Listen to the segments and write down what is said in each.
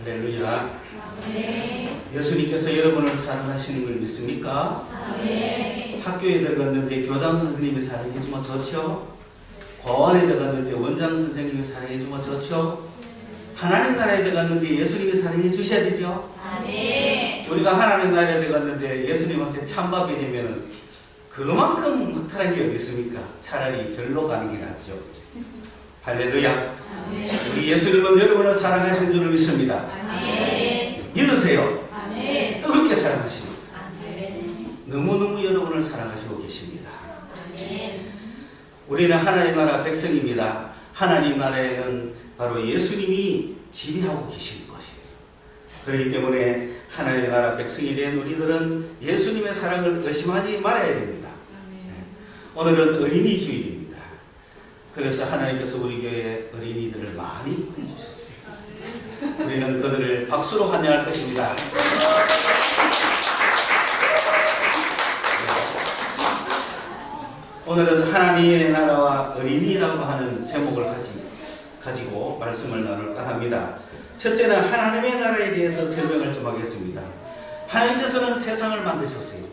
할렐루야. 아멘. 예수님께서 여러분을 사랑하시는 걸 믿습니까? 아멘. 학교에 들어갔는데 교장 선생님이 사랑해주면 좋죠? 과원에 들어갔는데 원장 선생님이 사랑해주면 좋죠? 하나님 나라에 들어갔는데 예수님이 사랑해 주셔야 되죠? 아멘. 우리가 하나님 나라에 들어갔는데 예수님한테 찬밥이 되면은 그만큼 못하는 게 어디 있습니까? 차라리 절로 가는 게 낫죠. 할렐루야. 아멘. 우리 예수님은 여러분을 사랑하신 줄을 믿습니다. 아멘. 믿으세요. 아멘. 뜨겁게 사랑하십니다. 아멘. 너무너무 여러분을 사랑하시고 계십니다. 아멘. 우리는 하나님 나라 백성입니다. 하나님 나라에는 바로 예수님이 지배하고 계시는 것이에요. 그렇기 때문에 하나님 나라 백성이 된 우리들은 예수님의 사랑을 의심하지 말아야 됩니다. 오늘은 어린이 주일입니다. 그래서 하나님께서 우리 교회에 어린이들을 많이 보내주셨습니다. 우리는 그들을 박수로 환영할 것입니다. 오늘은 하나님의 나라와 어린이라고 하는 제목을 가지고 말씀을 나눌까 합니다. 첫째는 하나님의 나라에 대해서 설명을 좀 하겠습니다. 하나님께서는 세상을 만드셨어요.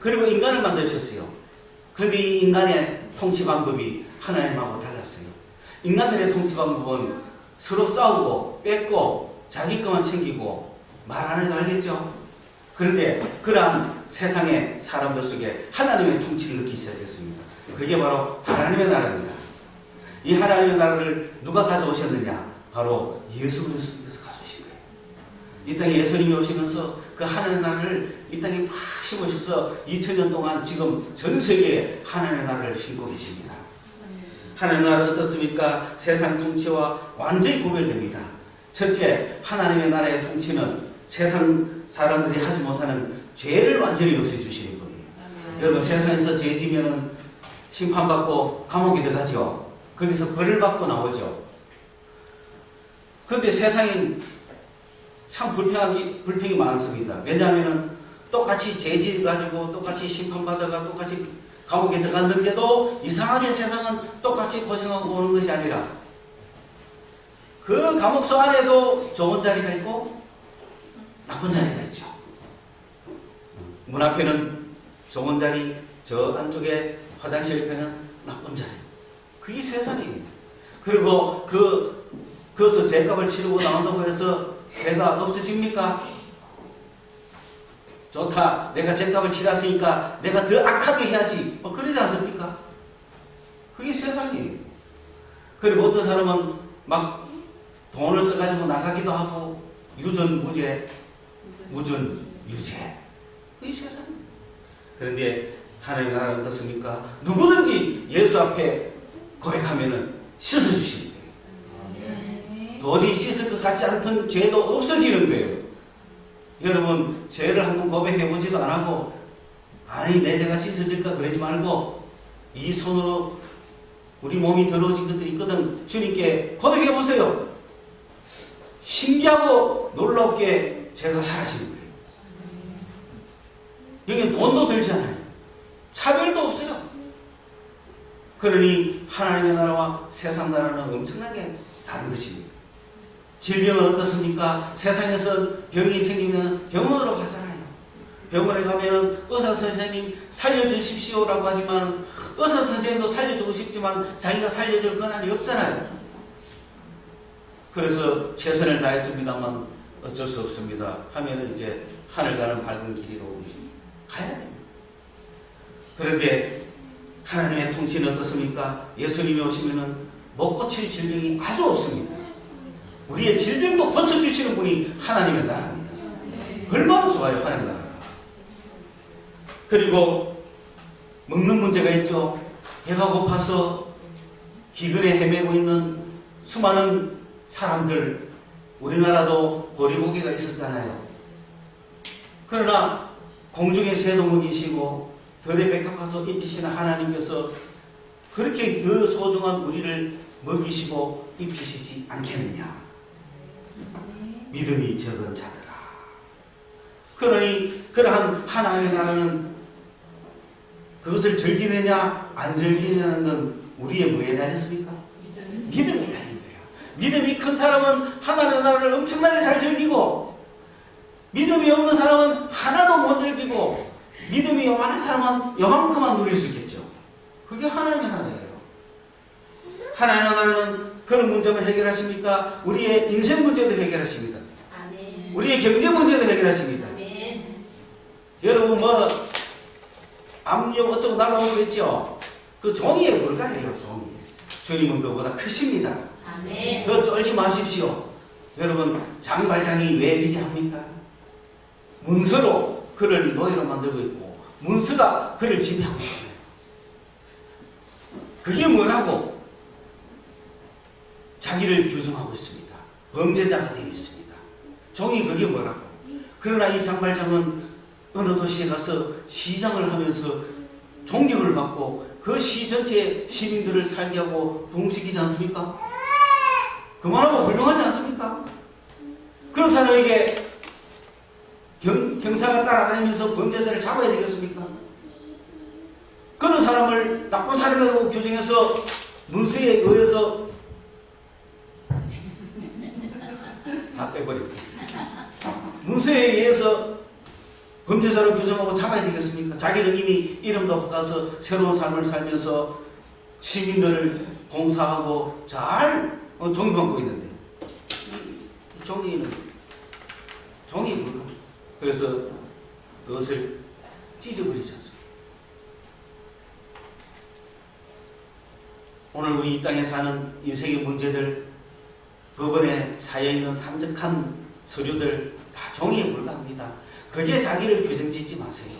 그리고 인간을 만드셨어요. 그런데 이 인간의 통치 방법이 하나님하고 달랐어요. 인간들의 통치 방법은 서로 싸우고 뺏고 자기 것만 챙기고 말 안 해도 알겠죠? 그런데 그러한 세상의 사람들 속에 하나님의 통치를 느끼기 시작했습니다. 그게 바로 하나님의 나라입니다. 이 하나님의 나라를 누가 가져오셨느냐? 바로 예수 그리스도께서 가져오신 거예요. 이 땅에 예수님이 오시면서 그 하나님의 나라를 이 땅에 팍 심으셔서 2000년 동안 지금 전 세계에 하나님의 나라를 심고 계십니다. 하나님의 나라는 어떻습니까? 세상 통치와 완전히 구별됩니다. 첫째, 하나님의 나라의 통치는 세상 사람들이 하지 못하는 죄를 완전히 없애주시는 분이에요. 여러분, 세상에서 죄 지면은 심판받고 감옥에 들어가죠. 거기서 벌을 받고 나오죠. 그런데 세상이 참 불평이 많습니다. 왜냐하면 똑같이 죄 지가지고 똑같이 심판받아가 똑같이 감옥에 들어갔는데도 이상하게 세상은 똑같이 고생하고 오는 것이 아니라 그 감옥소 안에도 좋은 자리가 있고 나쁜 자리가 있죠. 문 앞에는 좋은 자리, 저 안쪽에 화장실 옆에는 나쁜 자리. 그게 세상이에요. 그리고 그것을 죄값을 치르고 나온다고 해서 죄가 없어집니까? 좋다. 내가 죄값을 치렀으니까 내가 더 악하게 해야지. 그러지 않습니까? 그게 세상이에요. 그리고 어떤 사람은 막 돈을 써가지고 나가기도 하고 유전무죄, 무전유죄. 그게 세상이에요. 그런데 하나님의 나라는 어떻습니까? 누구든지 예수 앞에 고백하면은 씻어주시는 거예요. 도저히 씻을 것 같지 않던 죄도 없어지는 거예요. 여러분, 죄를 한번 고백해보지도 않고 아니 내 죄가 씻어질까 그러지 말고 이 손으로 우리 몸이 더러워진 것들이 있거든 주님께 고백해보세요. 신기하고 놀랍게 죄가 사라지는 거예요. 여기는 돈도 들지 않아요. 차별도 없어요. 그러니 하나님의 나라와 세상 나라는 엄청나게 다른 것입니다. 질병은 어떻습니까? 세상에서 병이 생기면 병원으로 가잖아요. 병원에 가면은 의사 선생님 살려주십시오라고 하지만 의사 선생님도 살려주고 싶지만 자기가 살려줄 권한이 없잖아요. 그래서 최선을 다했습니다만 어쩔 수 없습니다 하면은 이제 하늘 가는 밝은 길이로 가야 됩니다. 그런데 하나님의 통치는 어떻습니까? 예수님이 오시면은 못 고칠 질병이 아주 없습니다. 우리의 질병도 고쳐주시는 분이 하나님의 나라입니다. 얼마나 좋아요, 하나님의 나라가. 그리고 먹는 문제가 있죠. 배가 고파서 기근에 헤매고 있는 수많은 사람들, 우리나라도 고리고개가 있었잖아요. 그러나 공중의 새도 먹이시고 들의 백합화서 입히시는 하나님께서 그렇게 그 소중한 우리를 먹이시고 입히시지 않겠느냐. 믿음이 적은 자들아. 그러니 그러한 하나님의 나라는 그것을 즐기느냐 안 즐기느냐는 건 우리의 뭐에 달렸습니까? 믿음에 달린 거예요. 믿음이 큰 사람은 하나님의 나라를 엄청나게 잘 즐기고, 믿음이 없는 사람은 하나도 못 즐기고, 믿음이 요만한 사람은 요만큼만 누릴 수 있겠죠. 그게 하나님의 나라예요. 하나님의 나라는 그런 문제만 해결하십니까? 우리의 인생 문제도 해결하십니다. 아멘. 우리의 경제 문제도 해결하십니다. 아멘. 여러분 뭐 압력 어쩌고 날아오겠죠. 그 종이에 불과해요. 종이. 주님은 그보다 크십니다. 아멘. 그거 쫄지 마십시오. 여러분 장발장이 왜 비대합니까? 문서로 그를 노예로 만들고 있고 문서가 그를 지배하고 있잖아요. 그게 뭐라고? 자기를 규정하고 있습니다. 범죄자가 되어 있습니다. 종이 그게 뭐라고? 그러나 이 장발장은 어느 도시에 가서 시장을 하면서 존경을 받고 그 시 전체의 시민들을 살게 하고 부흥시키지 않습니까? 그만하면 훌륭하지 않습니까? 그런 사람에게 경사가 따라다니면서 범죄자를 잡아야 되겠습니까? 그런 사람을 나쁜 사람이라고 규정해서 문서에 의해서 다 빼버립니다. 문서에 의해서 범죄자로 규정하고 잡아야 되겠습니까? 자기는 이미 이름도 바꿔서 새로운 삶을 살면서 시민들을 봉사하고 잘 존경받고 있는데 이 종이는 종이 뭘까? 그래서 그것을 찢어버리지 않습니다. 오늘 우리 이 땅에 사는 인생의 문제들, 법원에 쌓여있는 산적한 서류들 다 종이에 불과합니다. 그게 자기를 규정짓지 마세요.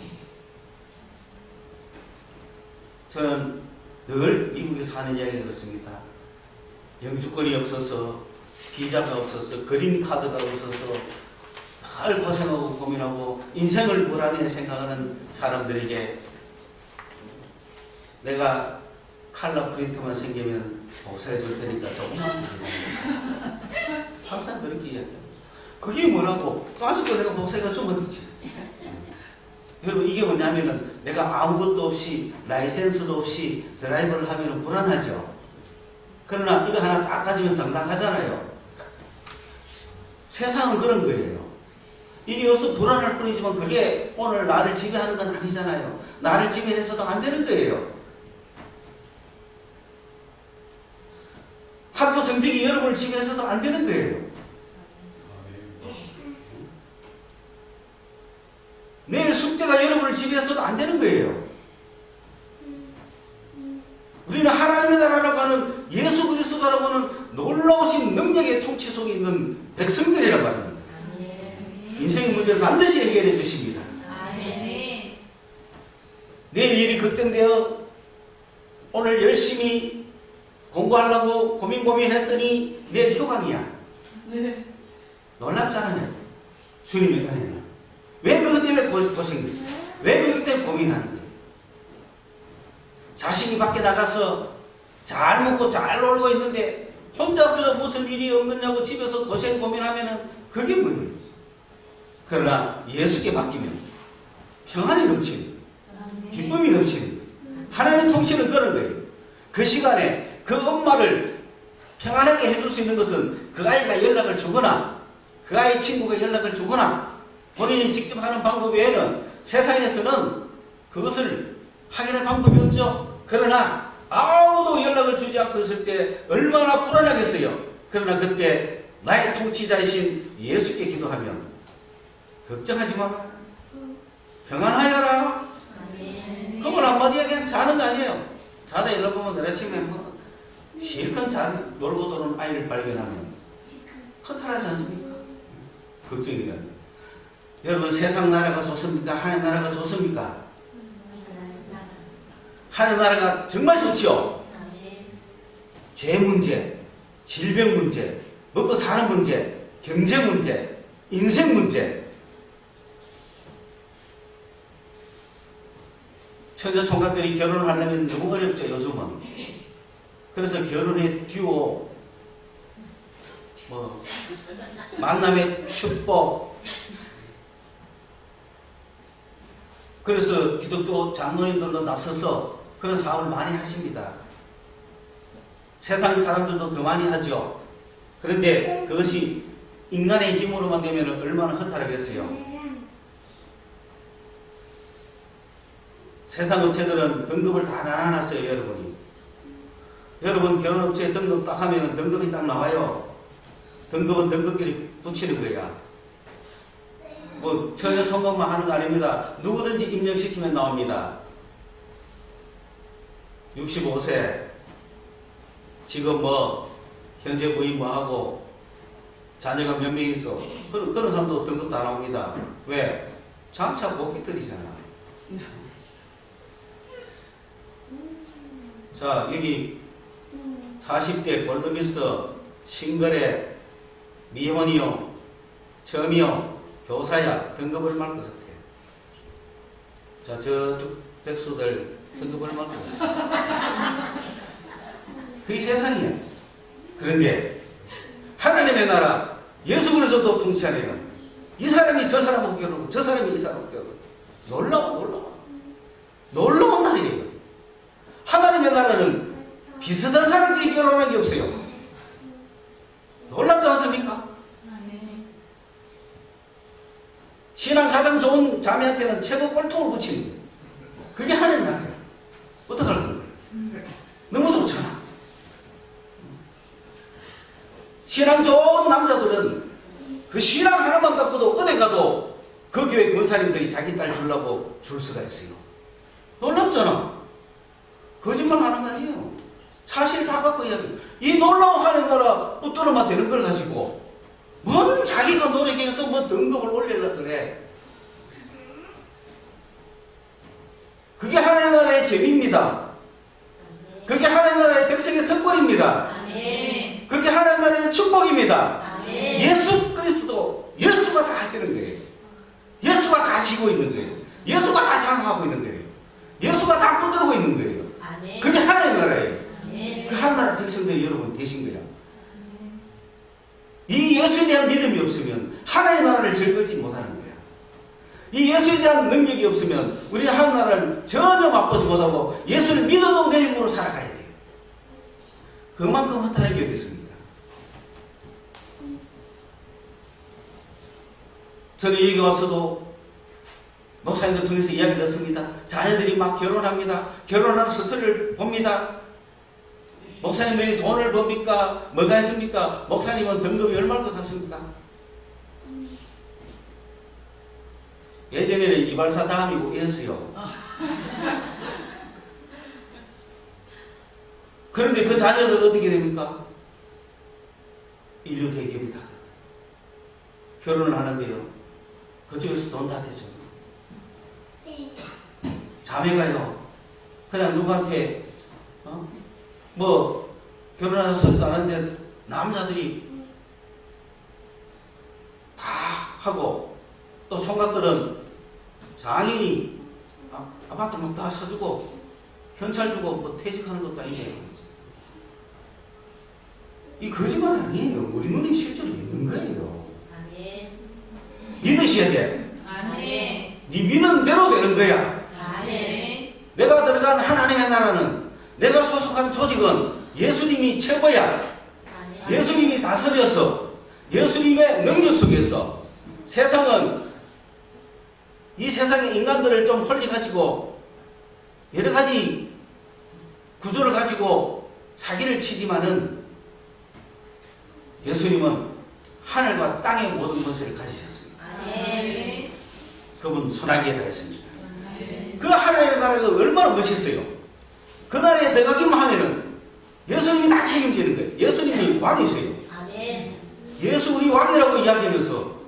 저는 늘 미국에서 하는 이야기가 그렇습니다. 영주권이 없어서, 비자가 없어서, 그린카드가 없어서 늘 고생하고 고민하고 인생을 불안해 생각하는 사람들에게 내가 칼라 프린트만 생기면 복사해 줄 테니까 조금만 항상 그렇게 이야기해요. 그게 뭐라고? 가지고 내가 복사해 주면 되지. 여러분 이게 뭐냐면은 내가 아무것도 없이 라이센스도 없이 드라이브를 하면 불안하죠. 그러나 이거 하나 딱 가지면 당당하잖아요. 세상은 그런 거예요. 이게 없어 불안할 뿐이지만 그게 오늘 나를 지배하는 건 아니잖아요. 나를 지배해서도 안 되는 거예요. 학교 성적이 여러분을 지배해서도 안 되는 거예요. 내일 숙제가 여러분을 지배해서도 안 되는 거예요. 우리는 하나님의 나라라고 하는 예수 그리스도라고 하는 놀라우신 능력의 통치 속에 있는 백성들이라고 합니다. 인생의 문제를 반드시 해결해 주십니다. 내일 일이 걱정되어 오늘 열심히 공부하려고 고민했더니 내일 휴강이야. 놀랍잖아요. 주님의 은혜는. 왜 그것 때문에 고생됐어요? 왜 그것 때문에 고민하는 거예요? 자식이 밖에 나가서 잘 먹고 잘 놀고 있는데 혼자서 무슨 일이 없느냐고 집에서 고생 고민하면은 그게 뭐예요? 그러나 예수께 맡기면 평안이 넘치는 거예요. 기쁨이 넘치는 거예요. 하나님의 통치는 그런 거예요. 그 시간에 그 엄마를 평안하게 해줄 수 있는 것은 그 아이가 연락을 주거나 그 아이 친구가 연락을 주거나 본인이 직접 하는 방법 외에는 세상에서는 그것을 확인할 방법이 없죠. 그러나 아무도 연락을 주지 않고 있을 때 얼마나 불안하겠어요. 그러나 그때 나의 통치자이신 예수께 기도하면 걱정하지 마라. 평안하여라. 그걸 한마디에 그냥 자는 거 아니에요. 자다 일어보면 내가 아침에 뭐 실컷 놀고 도는 아이를 발견하면 허탈하지 않습니까? 걱정이라는. 여러분 세상 나라가 좋습니까? 하나님 나라가 좋습니까? 하나님 나라가 정말 좋지요. 죄 문제, 질병 문제, 먹고 사는 문제, 경제 문제, 인생 문제. 처자 총각들이 결혼을 하려면 너무 어렵죠, 요즘은. 그래서 결혼의 듀오, 만남의 축복. 그래서 기독교 장로님들도 나서서 그런 사업을 많이 하십니다. 세상 사람들도 더 많이 하죠. 그런데 그것이 인간의 힘으로만 되면 얼마나 허탈하겠어요. 세상 업체들은 등급을 다 나눠놨어요, 여러분이. 여러분 결혼업체에 등급 딱 하면은 등급이 딱 나와요. 등급은 등급끼리 붙이는 거야. 뭐 전혀 총각만 하는 거 아닙니다. 누구든지 입력시키면 나옵니다. 65세 지금 뭐 현재 부인 뭐 하고 자녀가 몇 명 있어. 그런 사람도 등급 다 나옵니다. 왜? 장차 복귀들이잖아. 자, 여기 40대 골드미스 싱글에 미혼이요 점이요 교사야 등급 얼마일 것 같아? 자, 저쪽 백수들 등급 얼마일 것 같아? 그게 세상이야. 그런데 하나님의 나라 예수 그리스도 통치하려면 이 사람이 저 사람하고 결혼하고 저 사람이 이 사람하고 결혼하고 놀라운 날이에요. 하나님의 나라는 비슷한 사람끼리 결혼하는 게 없어요. 놀랍지 않습니까? 신앙 가장 좋은 자매한테는 최고 꼴통을 붙이는 거예요. 그게 하나님 나라예요. 어떡할 건가요? 너무 좋잖아. 신앙 좋은 남자들은 그 신앙 하나만 갖고도 어디 가도 그 교회 권사님들이 자기 딸 주려고 줄 수가 있어요. 놀랍잖아. 거짓말 하는 거 아니에요. 사실 다 갖고 이야기. 이 놀라운 하나님 나라 붙들어만 되는 걸 가지고 뭔 자기가 노력해서 뭐 등급을 올리려고 그래. 그게 하나님 나라의 재미입니다. 그게 하나님 나라의 백성의 특권입니다. 그게 하나님 나라의 축복입니다. 예수 그리스도, 예수가 다 하는 거예요. 예수가 다 지고 있는 거예요. 예수가 다 장악하고 있는 거예요. 예수가 다 붙들고 있는 거예요. 그게 하나님 나라예요. 그 하나님 나라 백성들이 여러분 되신 거야. 이 예수에 대한 믿음이 없으면 하나님 나라를 즐기지 못하는 거야. 이 예수에 대한 능력이 없으면 우리는 하나님 나라를 전혀 맛보지 못하고 예수를 믿어도 내 힘으로 살아가야 돼요. 그만큼 허탈한 게 어디 있습니까? 저는 여기 와서도 목사님들 통해서 이야기를 했습니다. 자녀들이 막 결혼합니다. 결혼하는 스토리를 봅니다. 목사님들이 돈을 법니까? 뭐가 있습니까? 목사님은 등급이 얼마일 것 같습니까? 예전에는 이발사 다음이고 이랬어요. 그런데 그 자녀들은 어떻게 됩니까? 인류 대기업이다. 결혼을 하는데요. 그쪽에서 돈 다 되죠. 자매가요. 그냥 누구한테 뭐 결혼하는 소리도 안 하는데 남자들이 다 하고 또 총각들은 장인이 아파트 막 다 사주고 현찰 주고 뭐 퇴직하는 것도 아니에요. 이 거짓말 아니에요. 우리 눈에 실제로 있는 거예요. 믿으셔야 돼. 네 믿는 대로 되는 거야. 내가 들어간 하나님의 나라는, 내가 소속한 조직은 예수님이 최고야. 예수님이 다스려서 예수님의 능력 속에서 세상은 이 세상의 인간들을 좀 홀리가지고 여러 가지 구조를 가지고 사기를 치지만은 예수님은 하늘과 땅의 모든 것을 가지셨습니다. 그분 손아귀에 다 했습니다. 그 하나님의 나라가 얼마나 멋있어요. 그 나라에 들어가기만 하면은 예수님이 다 책임지는 거예요. 예수님이 왕이세요. 예수 우리 왕이라고 이야기하면서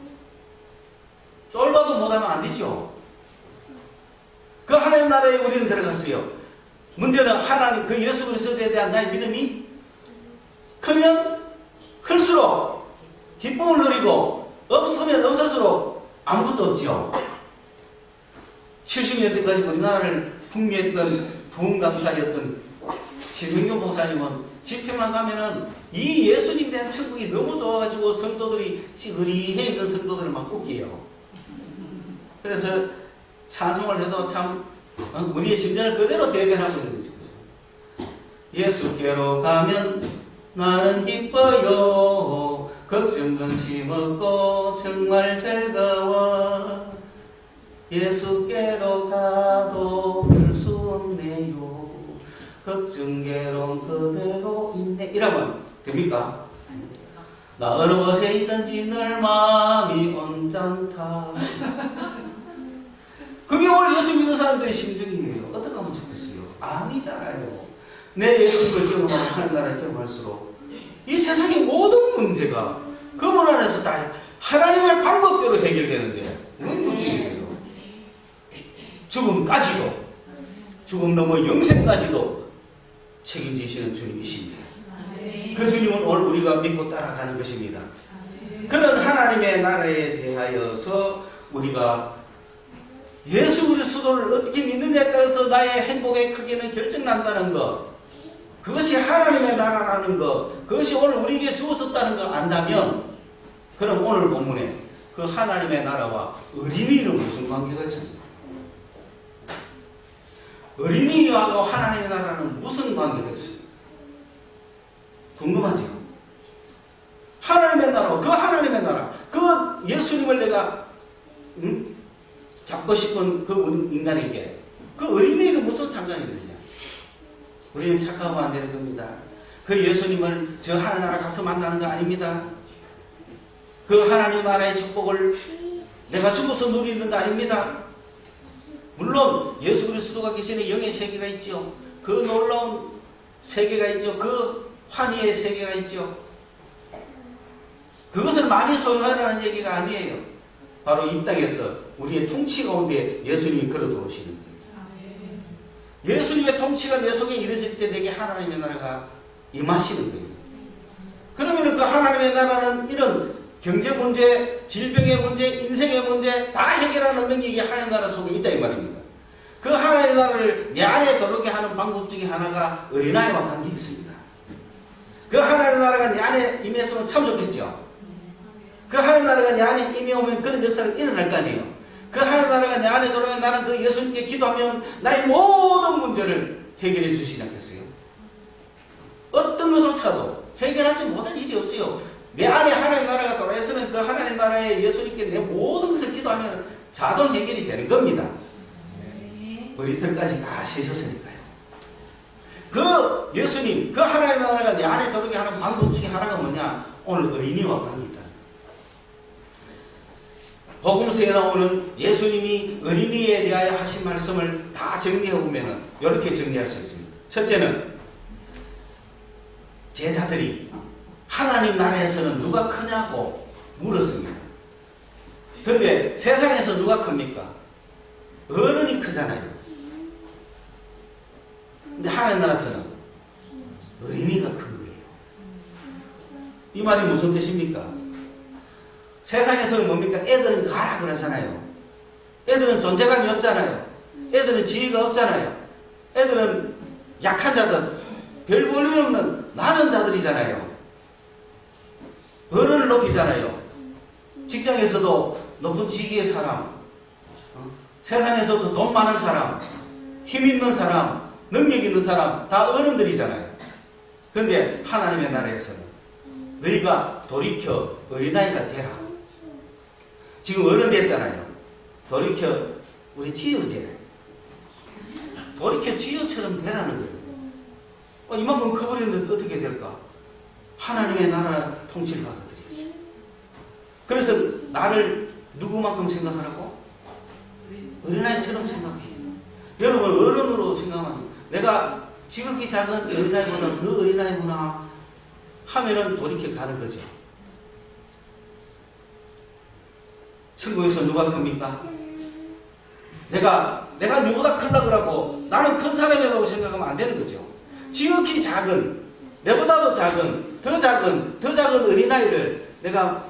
쫄봐도 못하면 안 되죠. 그 하나님 나라에 우리는 들어갔어요. 문제는 하나님 그 예수 그리스도에 대한 나의 믿음이 크면 클수록 기쁨을 누리고 없으면 없을수록 아무것도 없죠. 70년 때까지 우리나라를 풍미했던 부흥강사였던 신명교 목사님은 집회만 가면은 이 예수님 대한 천국이 너무 좋아가지고 성도들이 의리해 있는 성도들을 막 웃겨요. 그래서 찬송을 해도 참 우리의 심정을 그대로 대변하고 있는 거죠. 예수께로 가면 나는 기뻐요. 걱정 근심 없고 정말 즐거워. 예수께로 가도 별 수 없네요. 걱정 괴로움 그대로 있네. 이러면 됩니까? 나 어느 곳에 있든지 늘 마음이 언짢다. 그게 오늘 예수 믿는 사람들의 심정이에요. 어떻게 하면 좋겠어요? 아니잖아요. 내 예수님을 경험하고 하는 나라를 경험할수록 이 세상의 모든 문제가 그분 안에서 다 하나님의 방법대로 해결되는데 왜 걱정이세요? 죽음까지도, 죽음 넘어 영생까지도 책임지시는 주님이신데 그 주님은 오늘 우리가 믿고 따라가는 것입니다. 그런 하나님의 나라에 대하여서 우리가 예수 그리스도를 어떻게 믿느냐에 따라서 나의 행복의 크기는 결정난다는 것, 그것이 하나님의 나라라는 것, 그것이 오늘 우리에게 주어졌다는 걸 안다면, 그럼 오늘 본문에 그 하나님의 나라와 어린이는 무슨 관계가 있습니까? 어린이하고 하나님의 나라는 무슨 관계가 있습니까? 궁금하죠? 하나님의 나라, 그 하나님의 나라, 그 예수님을 내가 잡고 싶은 그 인간에게 그 어린이는 무슨 상관이 있느냐? 우리는 착각하면 안 되는 겁니다. 그 예수님을 저 하늘나라 가서 만나는 거 아닙니다. 그 하나님 나라의 축복을 내가 죽어서 누리는 거 아닙니다. 물론 예수 그리스도가 계시는 영의 세계가 있죠. 그 놀라운 세계가 있죠. 그 환희의 세계가 있죠. 그것을 많이 소유하라는 얘기가 아니에요. 바로 이 땅에서 우리의 통치 가운데 예수님이 걸어 들어오시는 거예요. 예수님의 통치가 내 속에 이루어질 때 내게 하나님의 나라가 임하시는 거예요. 그러면 그 하나님의 나라는 이런 경제 문제, 질병의 문제, 인생의 문제 다 해결하는 능력이 하나님의 나라 속에 있다 이 말입니다. 그 하나님의 나라를 내 안에 들어오게 하는 방법 중에 하나가 어린아이와 관계가 있습니다. 그 하나님의 나라가 내 안에 임했으면 참 좋겠죠. 그 하나님 나라가 내 안에 임해오면 그런 역사가 일어날 거 아니에요. 그 하나님 나라가 내 안에 들어오면 나는 그 예수님께 기도하면 나의 모든 문제를 해결해 주시지 않겠어요? 어떤 것조차도 해결하지 못할 일이 없어요. 내 안에 하나님 나라가 들어왔으면 그 하나님 나라에 예수님께 내 모든 것을 기도하면 자동 해결이 되는 겁니다. 머리털까지 다 세셨으니까요. 그 예수님, 그 하나님 나라가 내 안에 들어오게 하는 방법 중에 하나가 뭐냐? 오늘 어린이와 관계있다. 복음서에 나오는 예수님이 어린이에 대하여 하신 말씀을 다 정리해보면 이렇게 정리할 수 있습니다. 첫째는 제자들이 하나님 나라에서는 누가 크냐고 물었습니다. 그런데 세상에서 누가 큽니까? 어른이 크잖아요. 근데 하나님 나라에서는 어린이가 큰 거예요. 이 말이 무슨 뜻입니까? 세상에서는 뭡니까? 애들은 가라 그러잖아요. 애들은 존재감이 없잖아요. 애들은 지위가 없잖아요. 애들은 약한 자들, 별 볼일 없는 낮은 자들이잖아요. 어른을 높이잖아요. 직장에서도 높은 직위의 사람, 세상에서도 돈 많은 사람, 힘 있는 사람, 능력 있는 사람 다 어른들이잖아요. 그런데 하나님의 나라에서는 너희가 돌이켜 어린아이가 되라. 지금 어른 됐잖아요. 돌이켜 우리 지효제, 돌이켜 지효처럼 되라는 거예요. 이만큼 커버렸는데 어떻게 될까? 하나님의 나라 통치를 받아들여요. 그래서 나를 누구만큼 생각하라고? 어린아이처럼 생각해요. 여러분 어른으로 생각하면 내가 지극히 작은 어린아이구나, 그 어린아이구나 하면은 돌이켜 가는 거죠. 천국에서 누가 큽니까? 내가 누구보다 크다 그러고 나는 큰 사람이라고 생각하면 안 되는 거죠. 지극히 작은, 내보다도 작은, 더 작은 어린아이를 내가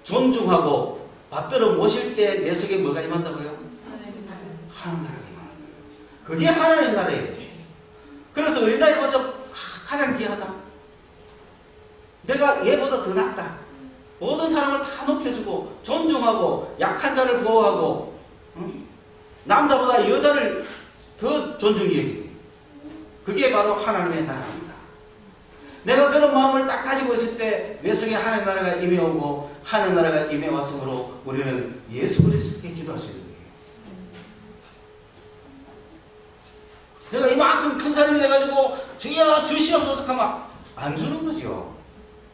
존중하고 받들어 모실 때 내 속에 뭐가 임한다고요? 하나님 나라가 임하는 거예요. 그게 하나님 나라예요. 그래서 어린아이보다 가장 귀하다. 내가 얘보다 더 낫다. 모든 사람을 다 높여주고 존중하고 약한 자를 보호하고 남자보다 여자를 더 존중히 여기네. 그게 바로 하나님의 나라입니다. 내가 그런 마음을 딱 가지고 있을 때 내 속에 하나님 나라가 임해오고 하나님 나라가 임해왔으므로 우리는 예수 그리스도께 기도할 수 있는 거예요. 내가 이만큼 큰 사람이 돼가지고 주여 주시옵소서 하면 안 주는 거죠.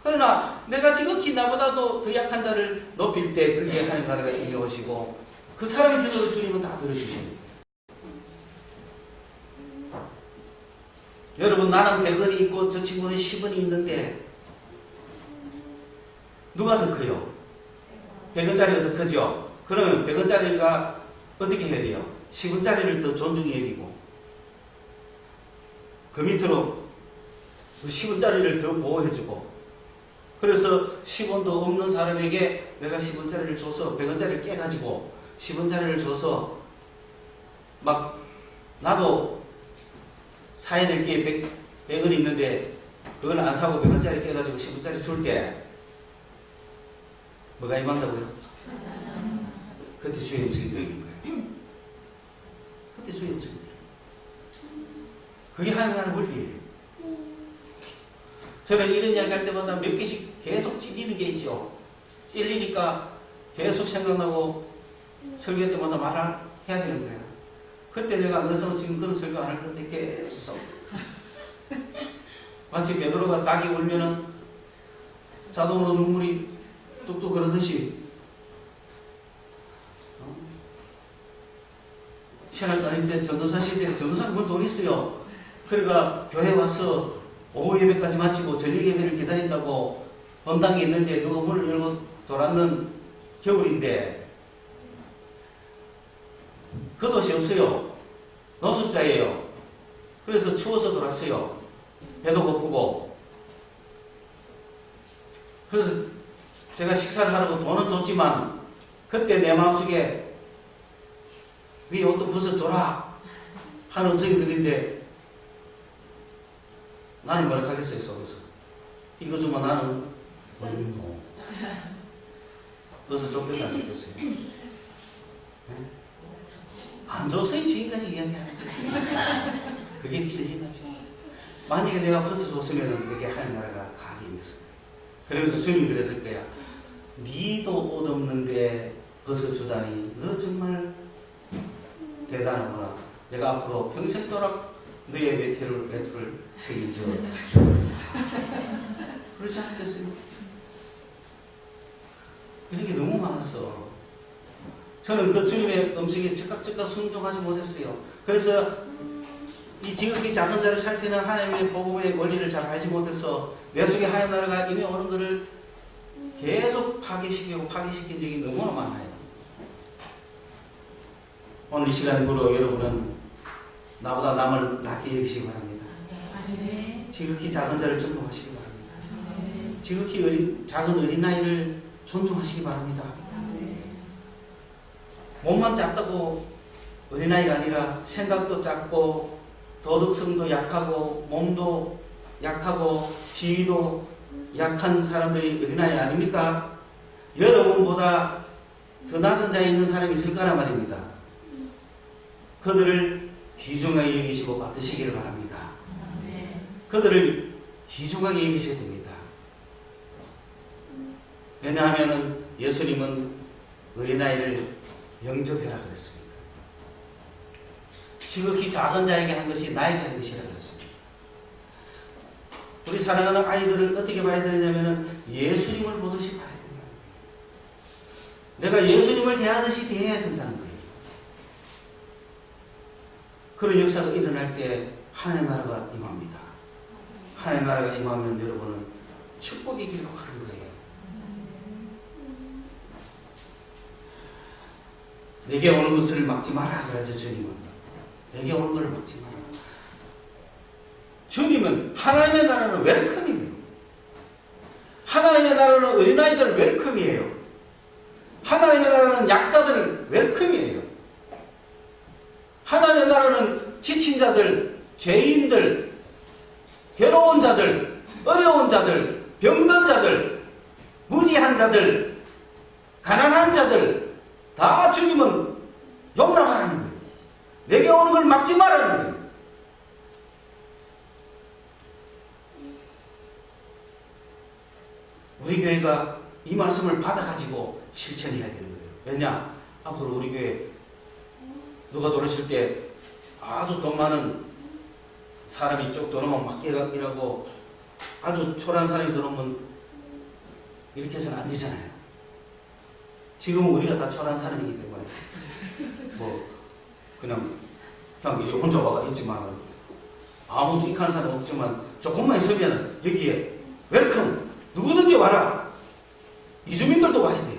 그러나 내가 지극히 나보다도 더 약한 자를 높일 때 그게 하나님 나라가 임해오시고 그 사람의 기도를 주님은 다 들어주십니다. 여러분, 나는 100원이 있고 저 친구는 10원이 있는데 누가 더 커요? 100원짜리가 더 크죠? 그러면 100원짜리가 어떻게 해야 돼요? 10원짜리를 더 존중히 여기고 그 밑으로 10원짜리를 더 보호해주고, 그래서 10원도 없는 사람에게 내가 10원짜리를 줘서 100원짜리를 깨가지고 10원짜리를 줘서 막 나도 사야 될 게 100원이 있는데 그걸 안 사고 100원짜리 깨가지고 10원짜리 줄 때 뭐가 임한다고요? 그때 주의 음성이 들리는 거예요. 그때 주의 음성이 들려요. 그게 하나님 원리예요. 저는 이런 이야기 할 때마다 몇 개씩 계속 찔리는 게 있죠. 찔리니까 계속 생각나고 설교 때마다 말을 해야 되는 거야. 그때 내가 그래서 지금 그런 설교 안 할 건데 계속 마치 베드로가 닭이 울면은 자동으로 눈물이 뚝뚝 흐르듯이 신학 다닐 때 전도사 시절에 전도사가 뭘 돈 있어요. 그러니까 교회 와서 오후 예배까지 마치고 저녁 예배를 기다린다고 본당에 있는데 누가 문을 열고 돌았는 겨울인데 겉옷이 없어요. 노숙자예요. 그래서 추워서 돌았어요. 배도 고프고. 그래서 제가 식사를 하라고 돈은 줬지만 그때 내 마음속에 위에 옷도 벗어줘라 하는 음성이 들리는데 나는 뭐라 하겠어요, 속에서. 이거 주면 나는 뭐 그래서 좋겠어, 안 좋겠어요? 네? 안 줘서 지금까지 이야기하는 거지. 그게 찔리나지. 만약에 내가 벗어줬으면 그게 하나님 나라가 가게 임했을 거야. 그러면서 주님이 그랬을 거야. 니도 옷 없는데 벗어주다니 너 정말 대단하구나. 내가 앞으로 평생도록 너의 외투를 책임져 주리라. 그러지 않겠어요? 이런 게 너무 많았어. 저는 그 주님의 음식에 즉각 순종하지 못했어요. 그래서 이 지극히 작은 자를 살피는 하나님의 복음의 원리를 잘 알지 못해서 내 속에 하나님 나라가 임해오는 것을 계속 파괴시키고 파괴시킨 적이 너무나 많아요. 오늘 이 시간으로 여러분은 나보다 남을 낮게 여기시기 바랍니다. 지극히 작은 자를 존중하시기 바랍니다. 지극히 작은 어린아이를 존중하시기 바랍니다. 몸만 작다고 어린아이가 아니라 생각도 작고 도덕성도 약하고 몸도 약하고 지위도 약한 사람들이 어린아이 아닙니까? 여러분보다 더 낮은 자에 있는 사람이 있을 거란 말입니다. 그들을 귀중하게 여기시고 받으시기를 바랍니다. 그들을 귀중하게 여기셔야 됩니다. 왜냐하면 예수님은 어린아이를 영접해라 그랬습니다. 지극히 작은 자에게 한 것이 나에게 한 것이라 그랬습니다. 우리 사랑하는 아이들을 어떻게 봐야 되냐면 예수님을 보듯이 봐야 된다. 내가 예수님을 대하듯이 대해야 된다는 거예요. 그런 역사가 일어날 때 하나님 나라가 임합니다. 하나님 나라가 임하면 여러분은 축복의 길로 가는 거예요. 내게 오는 것을 막지 마라 그러죠. 주님은 내게 오는 것을 막지 마라. 주님은 하나님의 나라는 웰컴이에요. 하나님의 나라는 어린아이들 웰컴이에요. 하나님의 나라는 약자들 웰컴이에요. 하나님의 나라는 지친 자들, 죄인들, 괴로운 자들, 어려운 자들, 병든 자들, 무지한 자들, 가난한 자들 다 주님은 용납하라는 거예요. 내게 오는 걸 막지 말라는 거예요. 우리 교회가 이 말씀을 받아가지고 실천해야 되는 거예요. 왜냐? 앞으로 우리 교회 누가 돌아오실 때 아주 돈 많은 사람이 쭉 들어오면 막 일하고 아주 초라한 사람이 들어오면 이렇게 해서는 안 되잖아요. 지금은 우리가 다 초라한 사람이기 때문에 뭐 그냥 이리 혼자 와가 있지만 아무도 익하는 사람 없지만 조금만 있으면 여기에 웰컴 누구든지 와라. 이주민들도 와야 돼요.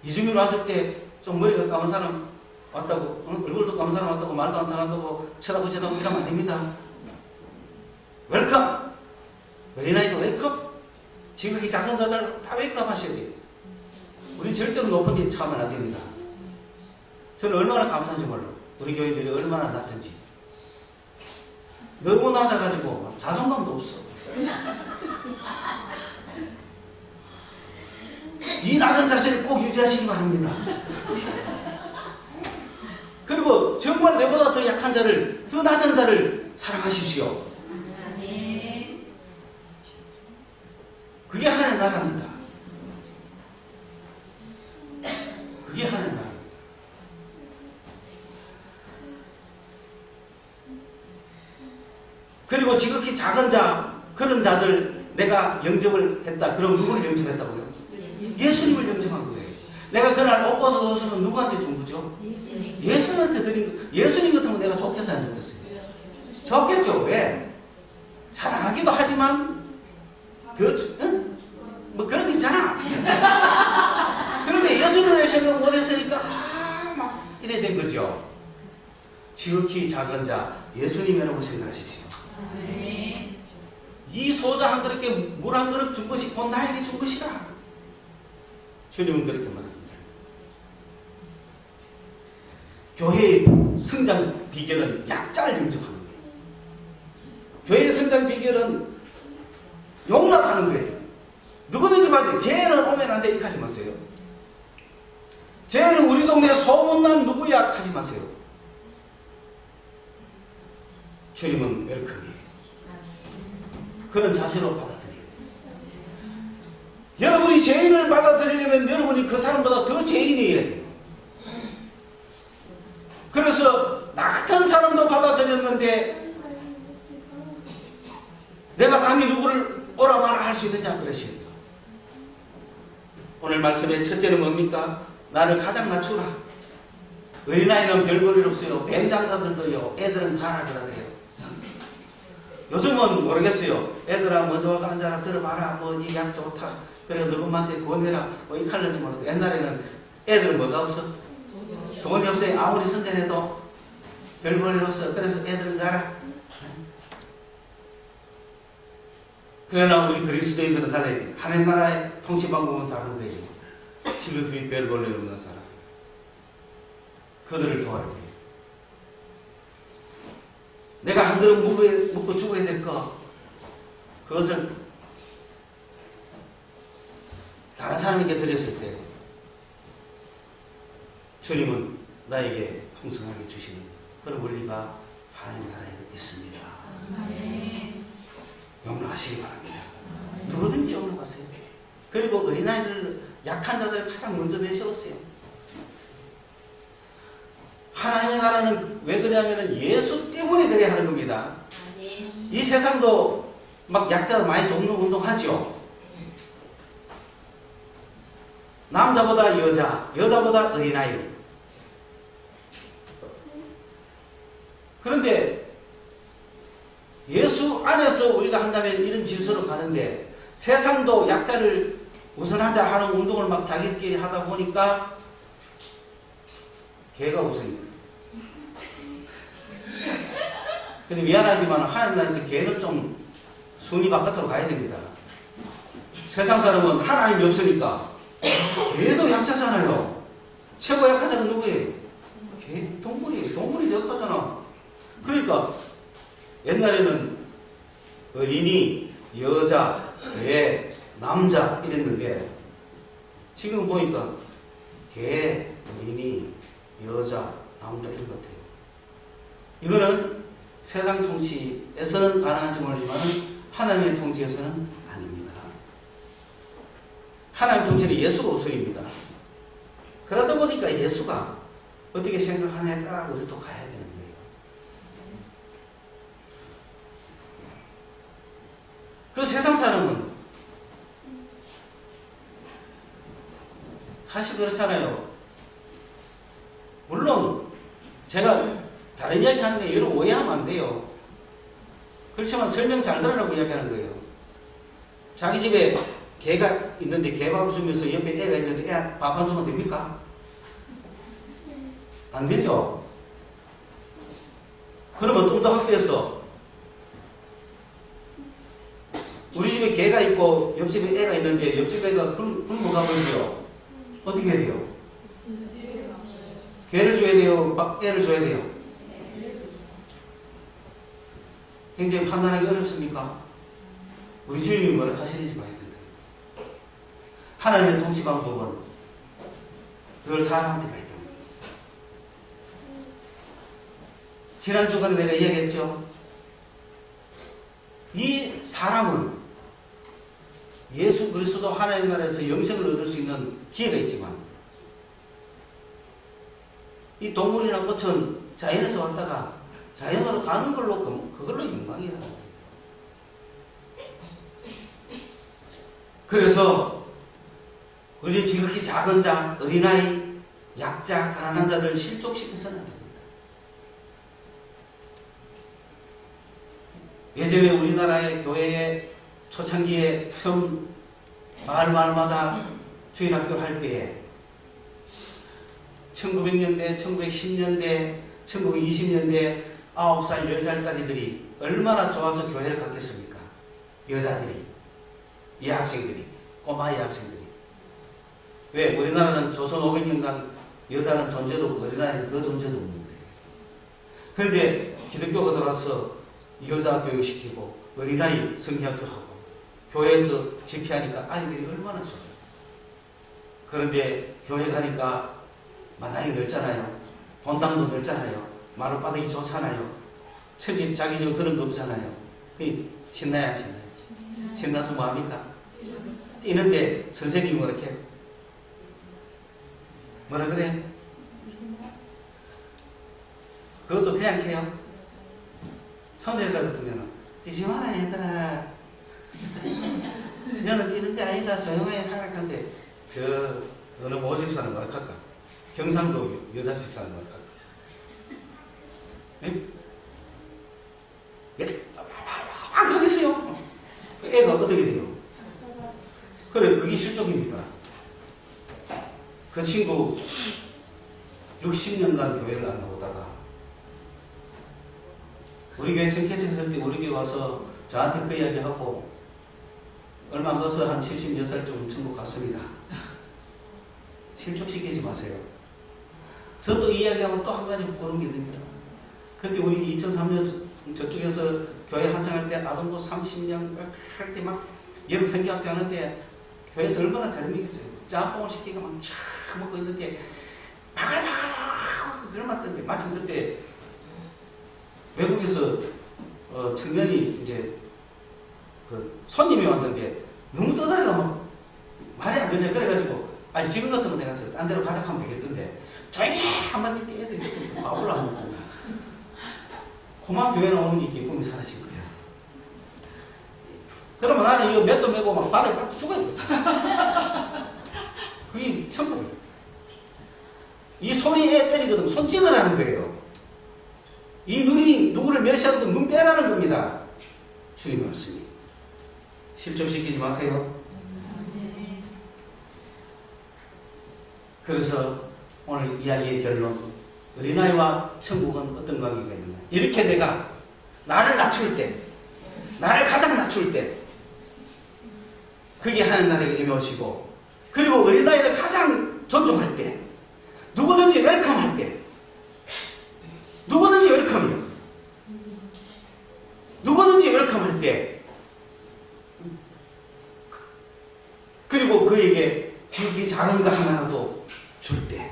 이주민 왔을 때 좀 머리가 감은 사람 왔다고 얼굴도 감은 사람 왔다고 말도 안 통한다고 쳐다보지도 이러면 안 됩니다. 웰컴. 어린아이도 웰컴. 지극히 작은 자들 다 웰컴 하셔야 돼요. 우린 절대로 높은 데 차면 안 됩니다. 저는 얼마나 감사한지 몰라. 우리 교회들이 얼마나 낮은지. 너무 낮아가지고 자존감도 없어. 이 낮은 자세를 꼭 유지하시기 바랍니다. 그리고 정말 내보다 더 약한 자를, 더 낮은 자를 사랑하십시오. 아멘. 그게 하나님의 나라입니다. 그게 하나님의 나라입니다. 그리고 지극히 작은 자, 그런 자들 내가 영접을 했다. 그럼 누구를 영접했다고요? 예수님을 영접한 거예요. 내가 그날 옷 벗어 옷은 누구한테 준 거죠? 예수님한테 드린 거. 예수님 같으면 내가 좋겠어요, 안 좋겠어요? 좋겠죠. 왜? 사랑하기도 하지만 뭐 그런 게 있잖아. 그런데 예수님을 생각 못했으니까 막 이래 된 거죠. 지극히 작은 자 예수님이라고 생각하십시오. 아멘. 이 소자 한 그릇에 물 한 그릇 준 것이 곧 나에게 준 것이라. 주님은 그렇게 말합니다. 교회의 성장 비결은 약자를 영접하는 거예요. 교회의 성장 비결은 용납하는 거예요. 누구든지 말이에요. 쟤는 오면 안 돼. 이렇게 하지 마세요. 쟤는 우리 동네 소문난 누구야. 하지 마세요. 주님은 웰컴이에요. 그런 자세로 받아들여야 돼요. 여러분이 죄인을 받아들이려면 여러분이 그 사람보다 더 죄인이어야 돼요. 그래서 나 같은 사람도 받아들였는데 내가 감히 누구를 오라 마라 할 수 있느냐 그러셔야 돼요. 오늘 말씀의 첫째는 뭡니까? 나를 가장 낮추라. 어린아이는 별 볼 일 없어요. 뱀 장사들도요. 애들은 가라 그러대요. 요즘은 모르겠어요. 애들아 먼저 와서 앉아라 들어봐라 뭐 이 약 좋다 그래 너희한테 권해라 뭐 이 칼런지 모르고 옛날에는 애들은 뭐가 없어? 돈이 없어요. 아무리 선전해도 별 볼 일 없어. 그래서 애들은 가라. 그러나 우리 그리스도인들은 달라야 돼요. 하나님 나라의 통치 방법은 다른 거예요. 지극히 별 볼 일 없는 사람 그들을 도와야 돼요. 내가 한 그릇 묵고 죽어야 될 거 그것을 다른 사람에게 드렸을 때 주님은 나에게 풍성하게 주시는 그런 원리가 하나님 나라에 있습니다. 아멘. 용납하시기 바랍니다. 누구든지 용납하세요. 그리고 어린아이들 약한 자들 가장 먼저 내세웠어요. 하나님의 나라는 왜 그러냐면 예수 때문에 그래야 하는 겁니다. 아멘. 이 세상도 막 약자 많이 돕는 운동하죠. 남자보다 여자, 여자보다 어린아이. 그런데 예수 안에서 우리가 한다면 이런 질서로 가는데 세상도 약자를 우선하자 하는 운동을 막 자기끼리 하다 보니까 개가 우선이에요. 근데 미안하지만 하나님 나라에서 개는 좀 순위 바깥으로 가야 됩니다. 세상 사람은 하나님이 없으니까 개도 약자잖아요. 최고 약한 자는 누구예요? 개, 동물이에요. 동물이 약하잖아. 그러니까 옛날에는 어린이, 여자, 개, 남자 이랬는데 지금 보니까 개, 어린이, 여자, 남자 이런 것 같아요. 이거는 세상 통치에서는 가능한지 모르지만 하나님의 통치에서는 아닙니다. 하나님 통치는 예수가 우선입니다. 그러다 보니까 예수가 어떻게 생각하냐에 따라 우리도 가야 되는 거예요. 그 세상 사람은 사실 그렇잖아요. 물론 제가 다른 이야기 하는 게 여러분 오해하면 안 돼요. 그렇지만 설명 잘 들으라고 이야기하는 거예요. 자기 집에 개가 있는데 개밥 주면서 옆에 애가 있는데 애 밥 안 주면 됩니까? 안 되죠. 그러면 좀 더 확대해서 우리 집에 개가 있고 옆집에 애가 있는데 옆집 애가 굶어 가버리죠. 어떻게 해야 돼요? 개를 줘야 돼요? 애를 줘야 돼요? 굉장히 판단하기 어렵습니까? 우리 주님이 뭐라 하시는지 봐야 된다. 하나님의 통치 방법은 늘 사람한테 가 있다. 지난 주간에 내가 이야기했죠. 이 사람은 예수 그리스도 하나님 나라에서 영생을 얻을 수 있는 기회가 있지만 이 동물이나 꽃은 자연에서 왔다가 자연으로 가는 걸로 그걸로 영광이라는 거예요. 그래서 우리 지극히 작은 자, 어린아이, 약자, 가난한 자들 실족시켜서는 안 됩니다. 예전에 우리나라의 교회의 초창기에 처음 마을마다 주일학교를 할 때에 1900년대, 1910년대, 1920년대 9살, 10살짜리들이 얼마나 좋아서 교회를 갔겠습니까? 여자들이, 여학생들이, 꼬마 여학생들이. 왜? 우리나라는 조선 500년간 여자는 존재도 없고 어린아이는 그 존재도 없는데. 그런데 기독교가 들어와서 여자 교육시키고 어린아이 성경학교하고 교회에서 집회하니까 아이들이 얼마나 좋아요. 그런데 교회 가니까 마당이 넓잖아요. 본당도 넓잖아요. 마룻바닥이 좋잖아요. 천지 자기 집 그런 거 없잖아요. 신나야 신나요. 신나서 뭐합니까? 뛰는데 선생님이 뭐라 그래? 그것도 그냥 해요. 선제자 같으면 뛰지 마라 얘들아. 너는 뛰는 게 아니다. 조용하게 하라 한데 저 어느 모집사는 뭐라 할까? 경상도 여자 집사는 뭐라 할까? 안 하겠어요. 애가 어떻게 돼요? 그래, 그게 실족입니다. 그 친구 60년간 교회를 안 나오다가 우리 교회 청계천 때 우리 교회 와서 저한테 그 이야기하고 얼마 안 가서 한 76살쯤 천국 갔습니다. 실족시키지 마세요. 저도 이 이야기하면 또 한 가지 부끄러운 게 있는데요. 그때 우리 2003년 저쪽에서 교회 한창 할 때 아동부 30년 할 때 막 여름 성경학교 하는데 교회에서 얼마나 잘 먹였어요. 짬뽕을 시키고 막 쫙 먹고 있는데 바글바글 그러면던데 마침 그때 외국에서 청년이 이제 그 손님이 왔는데 너무 떠들어가 막 말이 안 되냐 그래가지고 아니 지금 같으면 내가 저 딴 데로 가자하면 되겠던데 조용히 한마디 때 애들이 밥을 안 먹고 그만 교회 나오는 게 기쁨이 사라진 거야. 그러면 나는 이거 맷도 메고 막 바닥에 빡 죽어야 돼. 그게 천국이야. 이 손이 애 때리거든 손 찍으라는 거예요. 이 눈이 누구를 멸시하거든 눈 빼라는 겁니다. 주님 말씀이. 실족시키지 마세요. 그래서 오늘 이야기의 결론, 어린아이와 천국은 어떤 관계가 있는가? 이렇게 내가 나를 낮출 때, 나를 가장 낮출 때, 그게 하나님 나라의 임하시고, 그리고 어린아이를 가장 존중할 때, 누구든지 웰컴할 때, 누구든지 웰컴이요. 누구든지 웰컴할 때, 그리고 그에게 지극히 작은 거 하나라도 줄 때,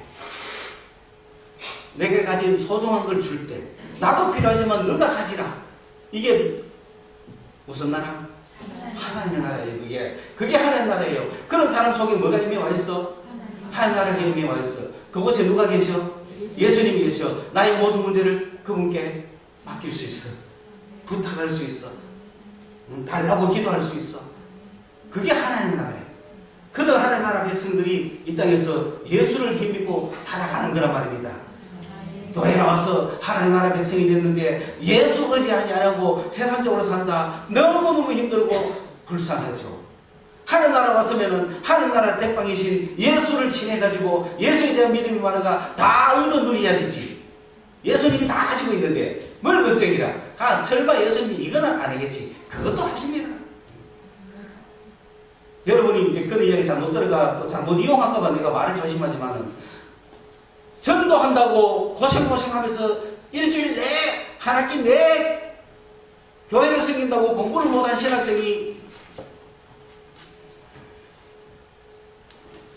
내가 가진 소중한 걸 줄 때, 나도 필요하지만 너가 가지라. 이게 무슨 나라? 하나님의 나라예요. 그게 하나님의 나라예요. 그런 사람 속에 뭐가 이미 와 있어? 하나님 나라가 이미 와 있어. 그곳에 누가 계셔? 예수님이 계셔. 나의 모든 문제를 그분께 맡길 수 있어. 부탁할 수 있어. 달라고 기도할 수 있어. 그게 하나님의 나라예요. 그런 하나님의 나라 백성들이 이 땅에서 예수를 힘입고 살아가는 거란 말입니다. 교회 나와서 하나님의 나라 백성이 됐는데 예수 의지하지 않고 세상적으로 산다. 너무너무 힘들고 불쌍하죠. 하나님 나라 왔으면은 하나님 나라 대빵이신 예수를 친해가지고 예수에 대한 믿음이 많아가 다 얻어 누려야 되지. 예수님이 다 가지고 있는데 뭘 걱정이라. 설마 예수님이 이거는 아니겠지. 그것도 하십니다. 여러분이 이제 그런 이야기 잘못 들어가 또 잘못 이용할까봐 내가 말을 조심하지만은 전도한다고 고생하면서 일주일 내 한 학기 내 교회를 섬긴다고 공부를 못한 신학생이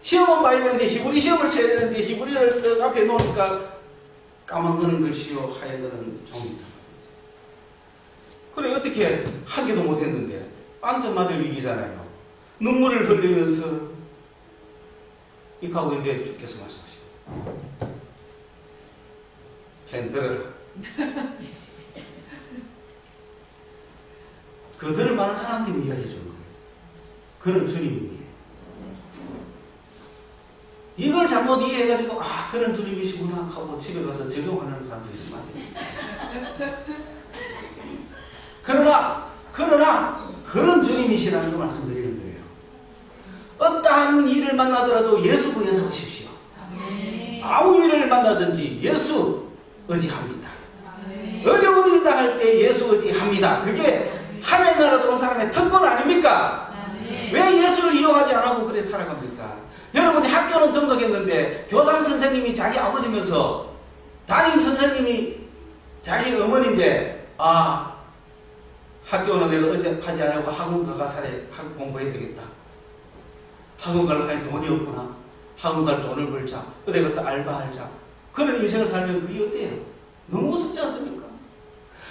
시험은 봐야 되는데 히브리 시험을 쳐야 되는데 히브리를 앞에 놓으니까 까만 거는 글씨요 하얀 거는 종이다. 그래 어떻게 한 개도 못했는데 빵점 맞을 위기잖아요. 눈물을 흘리면서 이하고 있는데 주께서 말씀하시고 펜 들어라. 그들을 많은 사람들이 이야기해 주는 거예요. 그런 주님이에요. 이걸 잘못 이해해가지고 그런 주님이시구나 하고 집에 가서 적용하는 사람들이 있으면 안 돼요. 그러나 그런 주님이시라는 걸 말씀드리는 거예요. 어떠한 일을 만나더라도 예수 구해서 오십시오. 아무 일을 만나든지 예수 의지합니다. 어려운 일 당할 때 예수 의지합니다. 그게 하나님 나라 들어온 사람의 특권 아닙니까? 왜 예수를 이용하지 않고 그래 살아갑니까? 여러분이 학교는 등록했는데 교장 선생님이 자기 아버지면서 담임 선생님이 자기 어머니인데 학교는 내가 의지하지 않고 학원 가서 학원 공부해야 되겠다. 학원 가려고 돈이 없구나. 학원 갈 돈을 벌자. 어디 가서 알바하자. 그런 인생을 살면 그게 어때요? 너무 우습지 않습니까?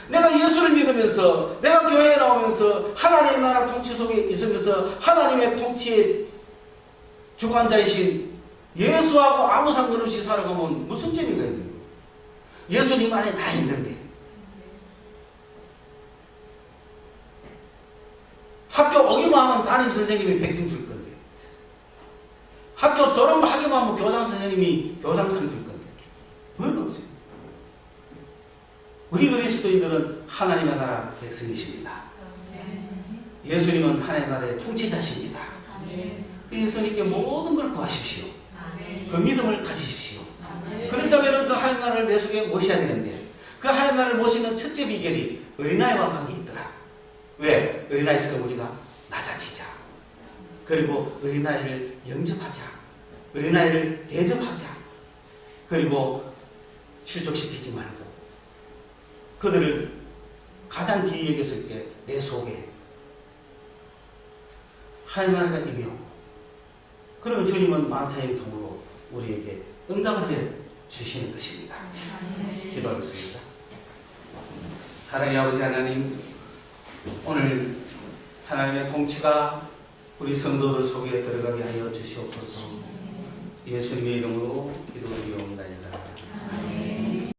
내가 예수를 믿으면서 내가 교회에 나오면서 하나님의 나라 통치 속에 있으면서 하나님의 통치의 주관자이신 예수하고 아무 상관없이 살아가면 무슨 재미가 있는 거예요? 예수님 안에 다 있는데. 학교 오기만 하면 담임 선생님이 100점 줄 건데 학교 졸업하기만 하면 교장 선생님이 교장상 줄 건데 뭐가 없어요. 우리 그리스도인들은 하나님의 나라 백성이십니다. 예수님은 하나님의 나라의 통치자십니다. 예수님께 모든 걸 구하십시오. 그 믿음을 가지십시오. 그렇다면 그 하나님 나라를 내 속에 모셔야 되는데 그 하나님 나라를 모시는 첫째 비결이 어린아이와 관계 있더라. 왜? 어린아이처럼 우리가 낮아지자. 그리고 어린아이를 영접하자. 어린아이를 대접하자. 그리고 실족시키지 말고 그들을 가장 귀히 여겼을 때 내 속에 하나님 나라가 임해오고 그러면 주님은 만사의 통으로 우리에게 응답을 해 주시는 것입니다. 기도하겠습니다. 사랑의 아버지 하나님, 오늘 하나님의 통치가 우리 성도들 속에 들어가게 하여 주시옵소서. 예수님의 이름으로 기도드리옵나이다.